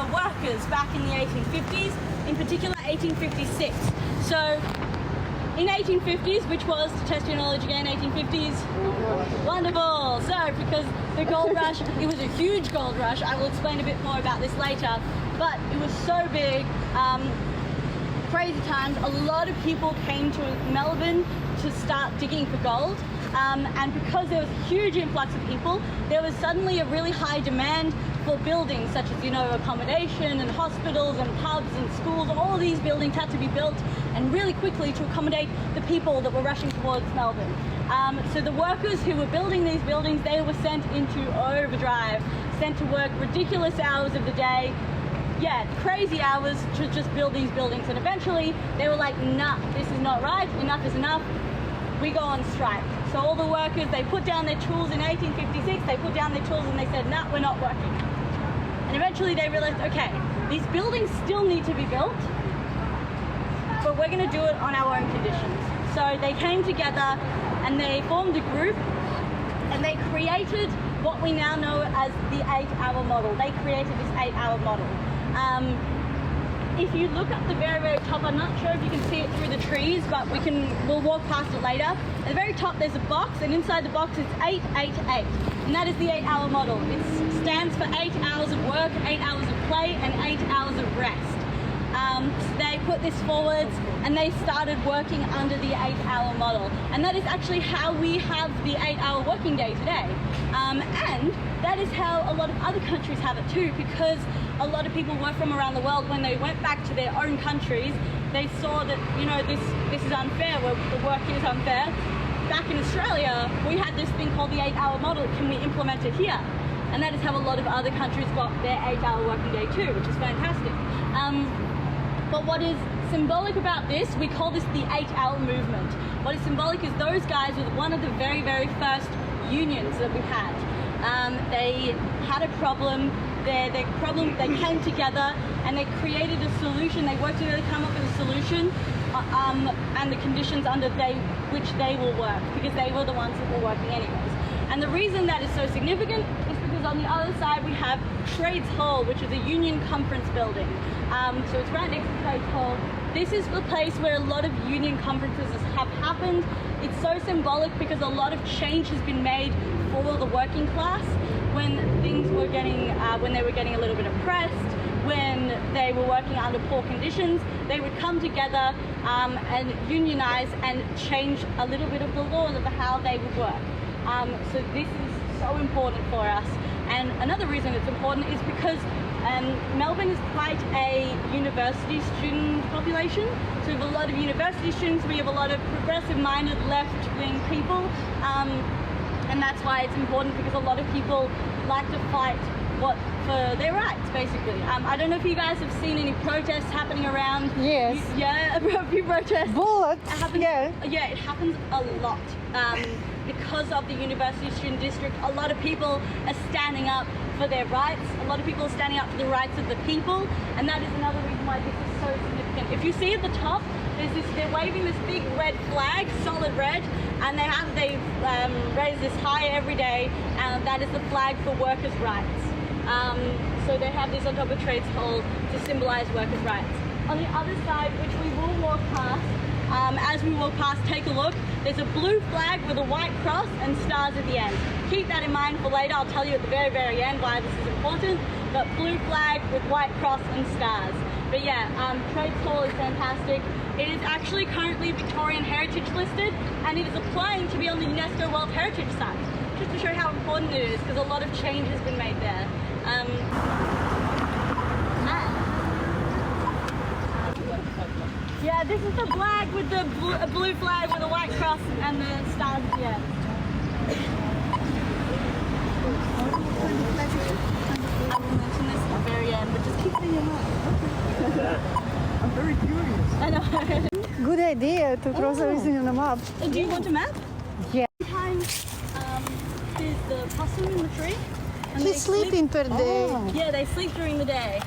were workers back in the 1850s, in particular 1856. So in 1850s, which was, to test your knowledge again, 1850s, wonderful. So because the gold rush, it was a huge gold rush. I will explain a bit more about this later, but it was so big, crazy times. A lot of people came to Melbourne to start digging for gold. And because there was a huge influx of people, there was suddenly a really high demand for buildings such as, accommodation and hospitals and pubs and schools. All these buildings had to be built and really quickly to accommodate the people that were rushing towards Melbourne. So the workers who were building these buildings, they were sent into overdrive, sent to work ridiculous hours of the day. Yeah, crazy hours to just build these buildings. And eventually they were like, nah, this is not right, enough is enough. We go on strike. So all the workers, they put down their tools in 1856, they put down their tools and they said, nah, we're not working. And eventually they realized, okay, these buildings still need to be built, but we're gonna do it on our own conditions. So they came together and they formed a group and they created what we now know as the 8-hour model. They created this 8-hour model. If you look at the very, very top, I'm not sure if you can see it through the trees, but we'll walk past it later. At the very top there's a box, and inside the box it's 888, and that is the 8-hour model. It stands for 8 hours of work, 8 hours of play, and 8 hours of rest. So they put this forwards and they started working under the 8-hour model, and that is actually how we have the 8-hour working day today. And that is how a lot of other countries have it too, because a lot of people were from around the world. When they went back to their own countries, they saw that, this is unfair, the work is unfair. Back in Australia, we had this thing called the 8-hour model. Can we implement it here? And that is how a lot of other countries got their 8-hour working day too, which is fantastic. But what is symbolic about this, we call this the 8-hour movement. What is symbolic is those guys were one of the very, very first unions that we had. They had a problem. They came together and they created a solution. They worked together to come up with a solution and the conditions under which they will work, because they were the ones that were working anyways. And the reason that is so significant is because on the other side we have Trades Hall, which is a union conference building. So it's right next to Trades Hall. This is the place where a lot of union conferences have happened. It's so symbolic because a lot of change has been made for the working class when things were getting, when they were getting a little bit oppressed, when they were working under poor conditions. They would come together and unionize and change a little bit of the laws of how they would work. So this is so important for us. And another reason it's important is because Melbourne is quite a university student population. So we have a lot of university students, we have a lot of progressive-minded left-wing people, and that's why it's important, because a lot of people like to fight for their rights, basically. I don't know if you guys have seen any protests happening around. Yes. A few protests. Bullets. Yeah, it happens a lot. Because of the university student district, a lot of people are standing up for their rights. A lot of people are standing up for the rights of the people, and that is another reason why this is so significant. If you see at the top, they're waving this big red flag, solid red, and they raise this high every day, and that is the flag for workers' rights. So they have this on top of Trades Hall to symbolize workers' rights. On the other side, which we will walk past, as we walk past, take a look. There's a blue flag with a white cross and stars at the end. Keep that in mind for later. I'll tell you at the very, very end why this is important. But blue flag with white cross and stars. But yeah, Trades Hall is fantastic. It is actually currently Victorian Heritage listed, and it is applying to be on the UNESCO World Heritage Site. Just to show how important it is, because a lot of change has been made there. Yeah, this is the flag with the blue flag with a white cross and the stars at the end. I will mention this at the very end, but just keep it in your mind. I'm very curious. I know. good idea to cross everything on the map. Do you want a map? Yeah. Sometimes there's the possum in the tree. And He's sleeping per day. Yeah, they sleep during the day.